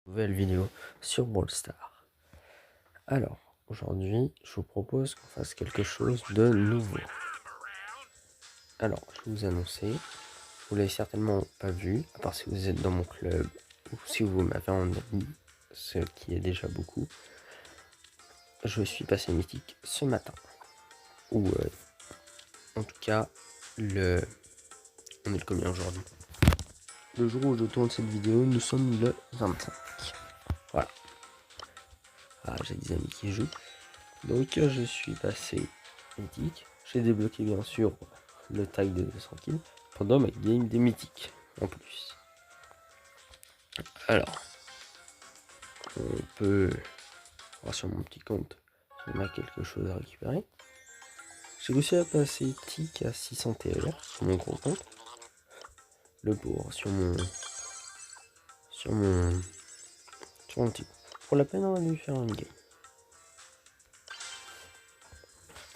Nouvelle vidéo sur Brawl Stars. Alors, aujourd'hui, je vous propose qu'on fasse quelque chose de nouveau. Alors, je vais vous annoncer, vous l'avez certainement pas vu, à part si vous êtes dans mon club ou si vous m'avez en ami, ce qui est déjà beaucoup. Je suis passé mythique ce matin. Ou, en tout cas, on est le combien aujourd'hui? Le jour où je tourne cette vidéo, nous sommes le 25. Voilà. Ah, j'ai des amis qui jouent. Donc je suis passé mythique. J'ai débloqué bien sûr le tag de 200 kills pendant ma game des mythiques en plus. Alors, on peut voir sur mon petit compte si on a quelque chose à récupérer. J'ai réussi à passer tic à 600 TR sur mon gros compte. Le pour sur mon petit compte. Pour la peine, on va lui faire une game.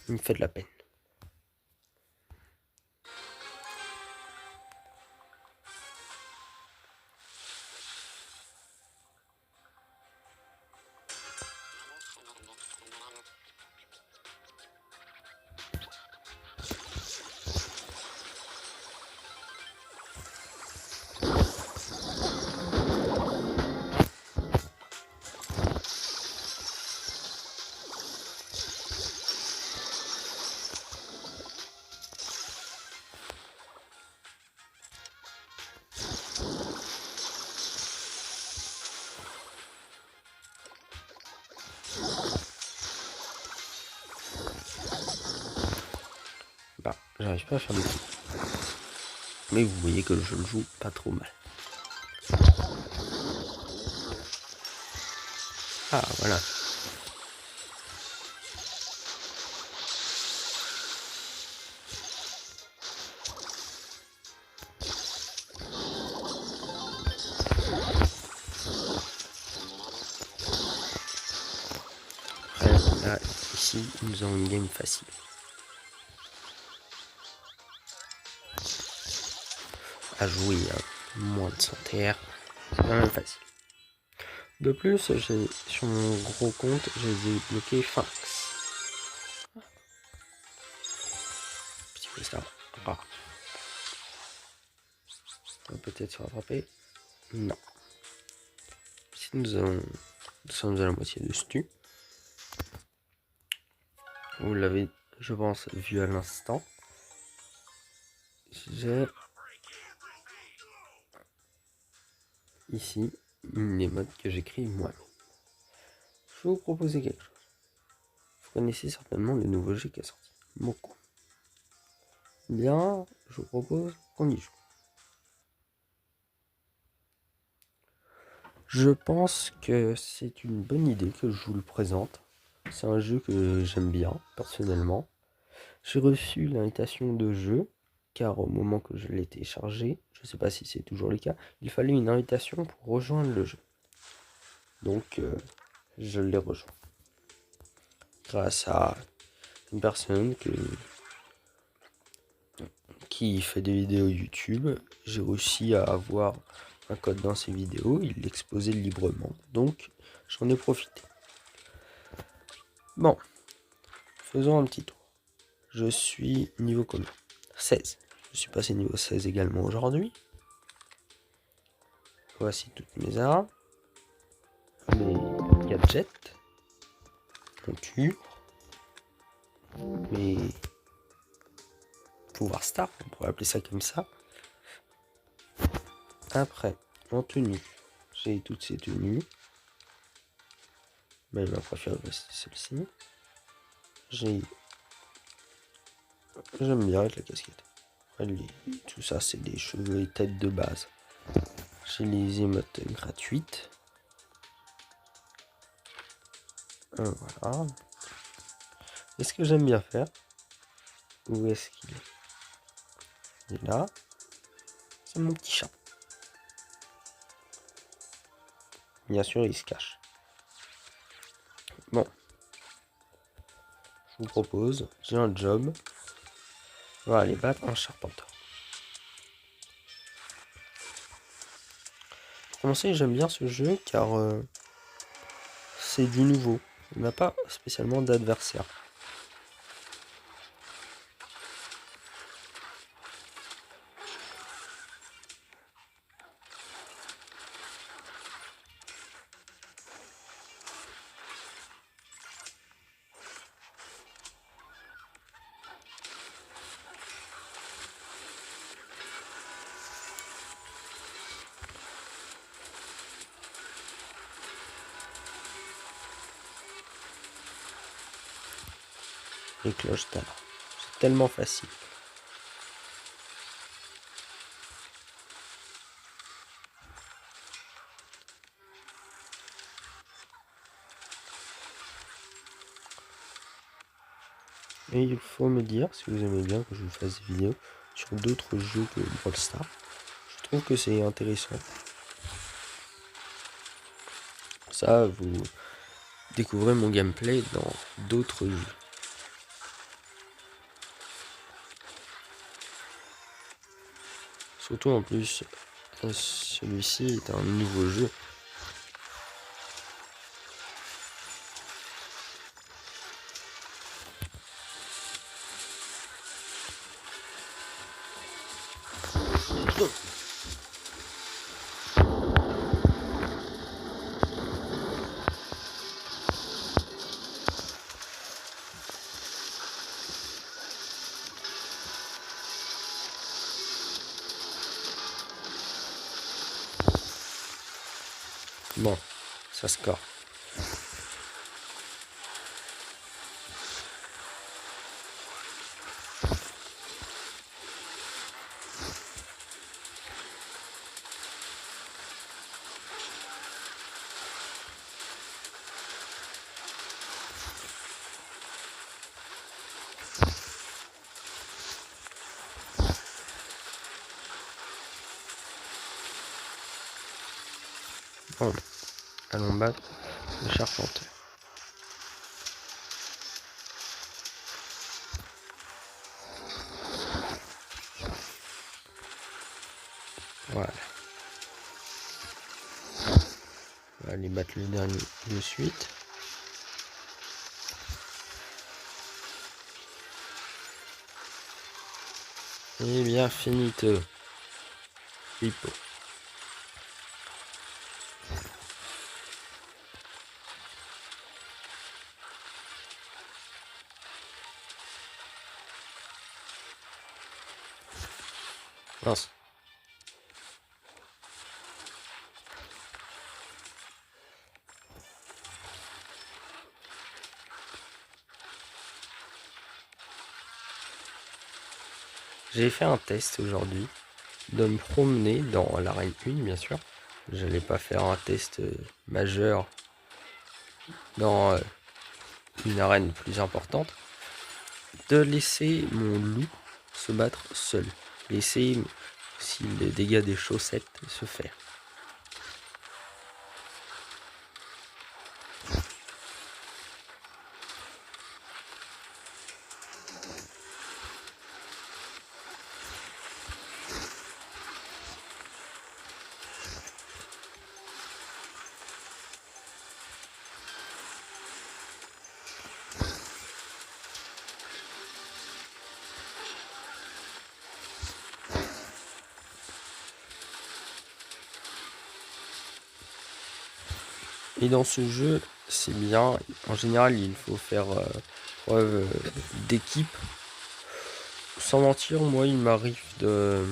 Il me fait de la peine. Bah, j'arrive pas à faire de coup. Mais vous voyez que je le joue pas trop mal. Ah, voilà. Après, là, ici, nous avons une game facile. À jouer à moins de 100 TR, c'est quand même facile. De plus, j'ai sur mon gros compte, j'ai débloqué Phalanx. Petit peu ça. Ah. On va peut-être se rattraper. Non. Si nous sommes à la moitié de stu. Vous l'avez, je pense, vu à l'instant. J'ai ici une émote que j'écris moi-même. Je vais vous proposer quelque chose. Vous connaissez certainement le nouveau jeu qui est sorti. Beaucoup. Bien, je vous propose qu'on y joue. Je pense que c'est une bonne idée que je vous le présente. C'est un jeu que j'aime bien, personnellement. J'ai reçu l'invitation de jeu, car au moment que je l'ai téléchargé, je ne sais pas si c'est toujours le cas, il fallait une invitation pour rejoindre le jeu. Donc, je l'ai rejoint. Grâce à une personne qui fait des vidéos YouTube, j'ai réussi à avoir un code dans ses vidéos, il l'exposait librement, donc j'en ai profité. Bon, faisons un petit tour. Je suis niveau combien? 16. Je suis passé niveau 16 également aujourd'hui. Voici toutes mes armes, mes gadgets, montures, mes pouvoirs star, on pourrait appeler ça comme ça. Après, en tenue, j'ai toutes ces tenues. Mais ma préférée, c'est celle-ci. J'aime bien avec la casquette. Tout ça, c'est des cheveux et têtes de base. J'ai les émotes gratuites. Voilà. Et ce que j'aime bien faire, où est-ce qu'il est? Il est là. C'est mon petit chat. Bien sûr, il se cache. Bon. Je vous propose, j'ai un job. On va aller battre un charpenteur. commencer, j'aime bien ce jeu car c'est du nouveau. On n'a pas spécialement d'adversaire. Les cloches d'art. C'est tellement facile. Et il faut me dire si vous aimez bien que je vous fasse des vidéos sur d'autres jeux que Brawl Stars. Je trouve que c'est intéressant. Ça, vous découvrez mon gameplay dans d'autres jeux. Surtout en plus, celui-ci est un nouveau jeu. Bon, ça score. Bon, allons battre le charpenteur. Voilà. On va aller battre le dernier de suite. Et bien finito. Hippo. Mince. J'ai fait un test aujourd'hui de me promener dans l'arène 1, bien sûr. J'allais pas faire un test majeur dans une arène plus importante. De laisser mon loup se battre seul. Laisser aussi les dégâts des chaussettes se faire. Et dans ce jeu, c'est bien. En général, il faut faire preuve d'équipe. Sans mentir, moi, il m'arrive de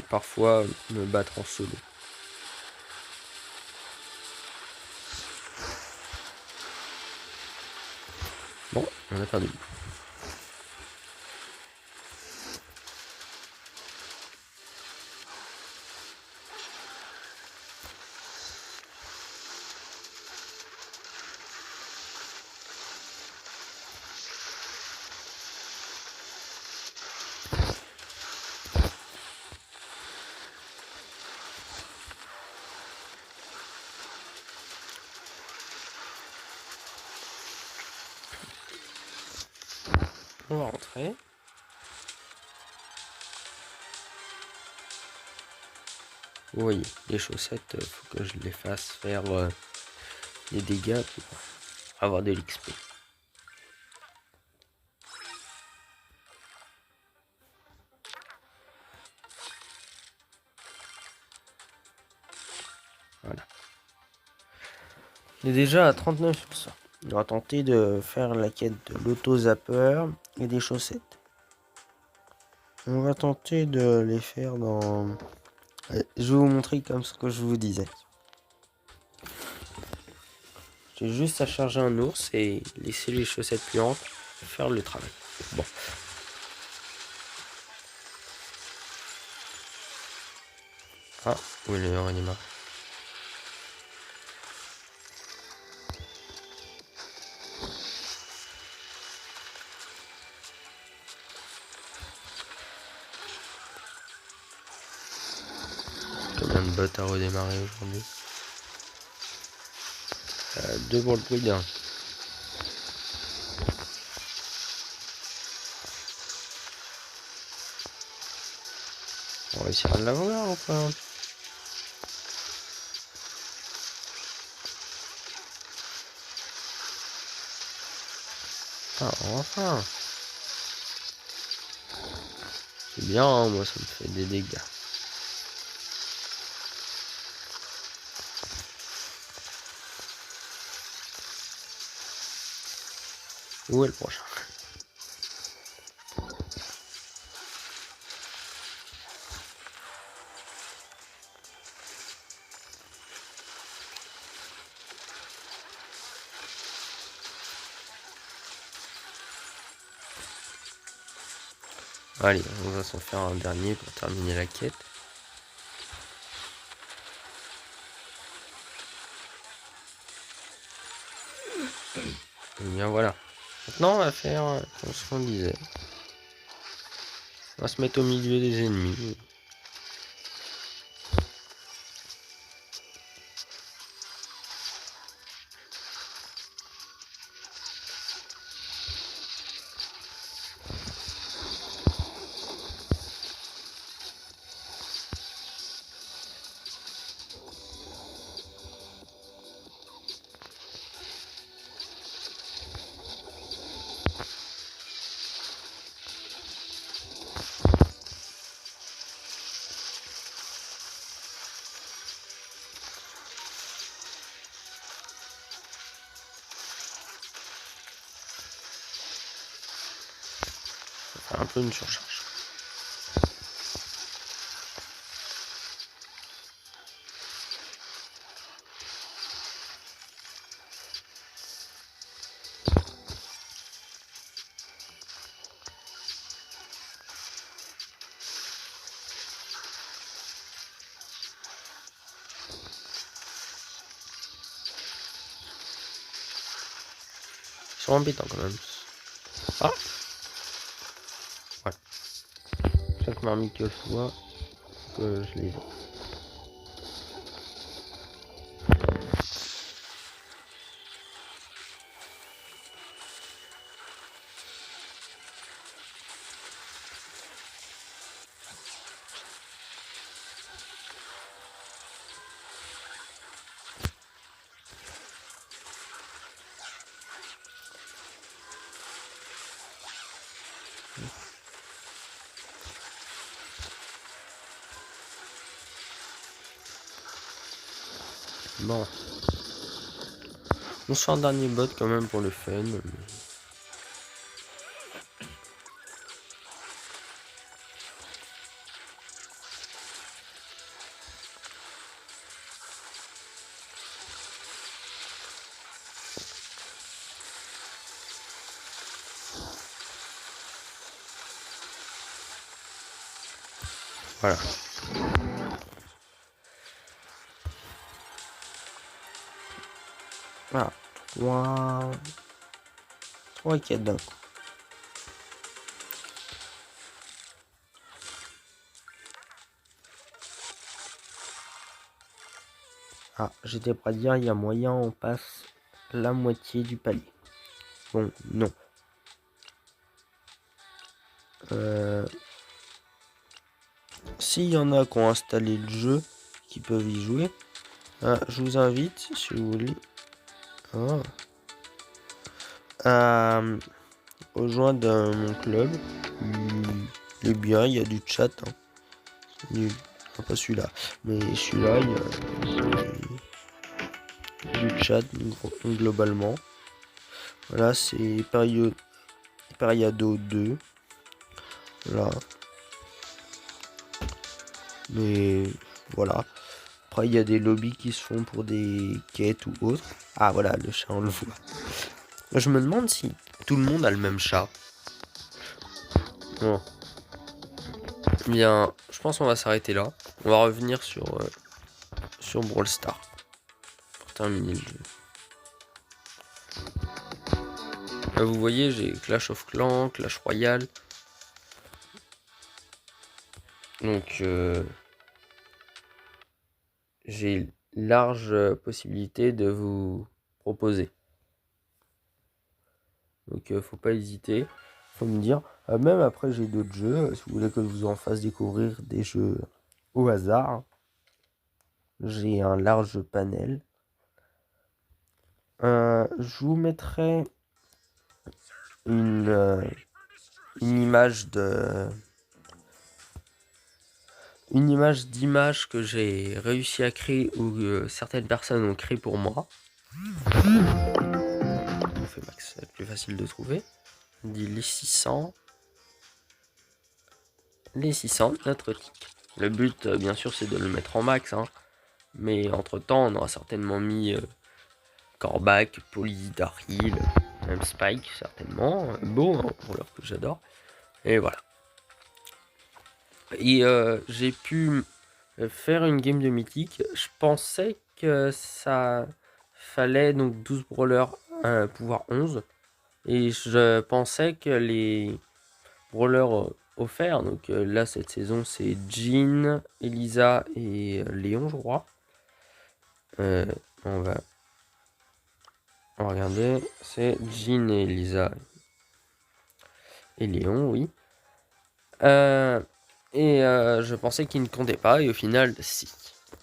parfois me battre en solo. Bon, on a perdu. On va rentrer. Vous voyez, les chaussettes, faut que je les fasse faire des dégâts pour avoir de l'XP. Voilà. On est déjà à 39%. On va tenter de faire la quête de l'auto-zapper et des chaussettes. On va tenter de les faire dans... Je vais vous montrer comme ce que je vous disais. J'ai juste à charger un ours et laisser les chaussettes puantes faire le travail. Bon. Ah, oui, le redémarre. Combien de bots à redémarrer aujourd'hui? 2 pour le prix d'un. On va réussir à l'avoir ou pas? Ah, enfin. C'est bien, hein, moi ça me fait des dégâts. Où est le prochain? Allez, on va s'en faire un dernier pour terminer la quête. Et bien voilà. Maintenant on va faire comme ce qu'on disait. On va se mettre au milieu des ennemis. Un peu une surcharge. Ils sont embêtants quand même. Ah, ouais. Chaque marmite que je vois, que je les ai. Bon. On se fait un dernier bot quand même pour le fun. Voilà. Voilà. 3 quêtes d'un coup. Ah, j'étais pas dire, il y a moyen, on passe la moitié du palier. Bon, non. S'il y en a qui ont installé le jeu, qui peuvent y jouer. Je vous invite, si vous voulez, à rejoindre mon club. Il est bien, il y a du chat. Pas celui-là, mais celui-là, il y a du chat globalement. Voilà, c'est Périado 2. Voilà. Mais voilà. Après, il y a des lobbies qui se font pour des quêtes ou autres. Ah voilà, le chat, on le voit. Je me demande si tout le monde a le même chat. Bon. Bien, je pense qu'on va s'arrêter là. On va revenir sur Brawl Stars pour terminer le jeu. Là, vous voyez, j'ai Clash of Clans, Clash Royale. Donc, j'ai large possibilité de vous proposer. Donc, faut pas hésiter. Faut me dire. Même après, j'ai d'autres jeux. Si vous voulez que je vous en fasse découvrir des jeux au hasard, j'ai un large panel. Je vous mettrai une image d'image que j'ai réussi à créer ou certaines personnes ont créé pour moi. On fait max, c'est plus facile de trouver. On dit les 600, notre tick. Le but, bien sûr, c'est de le mettre en max, hein. Mais entre temps, on aura certainement mis Corbac, Poly, Daryl, même Spike, certainement. Beau, hein, pour l'heure que j'adore. Et voilà. Et j'ai pu faire une game de mythique. Je pensais que ça fallait donc 12 brawlers pouvoir 11. Et je pensais que les brawlers offerts, donc là cette saison c'est Jean, Elisa et Léon je crois. On va regarder, c'est Jean et Elisa et Léon, oui. Je pensais qu'ils ne comptaient pas, et au final, si.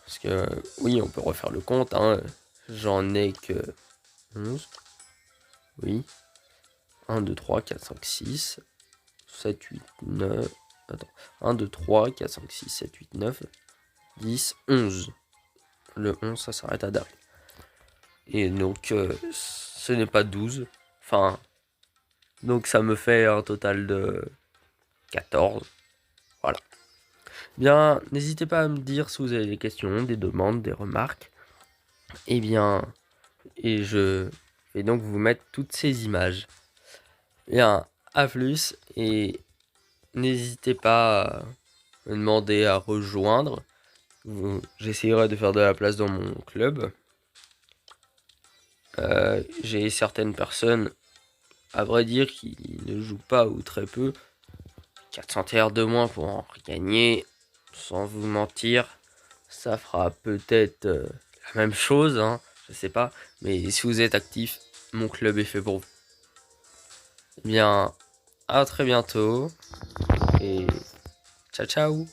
Parce que, oui, on peut refaire le compte, hein. J'en ai que 11. Oui. 1, 2, 3, 4, 5, 6, 7, 8, 9. Attends. 1, 2, 3, 4, 5, 6, 7, 8, 9, 10, 11. Le 11, ça s'arrête à Daryl. Et donc, ce n'est pas 12. Enfin, donc ça me fait un total de 14. Voilà. Bien, n'hésitez pas à me dire si vous avez des questions, des demandes, des remarques. Et je vais donc vous mettre toutes ces images. Bien, à plus, et n'hésitez pas à me demander à rejoindre. J'essaierai de faire de la place dans mon club. J'ai certaines personnes, à vrai dire, qui ne jouent pas ou très peu. 400 TR de moins pour en gagner. Sans vous mentir, ça fera peut-être la même chose, hein, je sais pas. Mais si vous êtes actif, mon club est fait pour vous. Bien, à très bientôt. Et ciao ciao.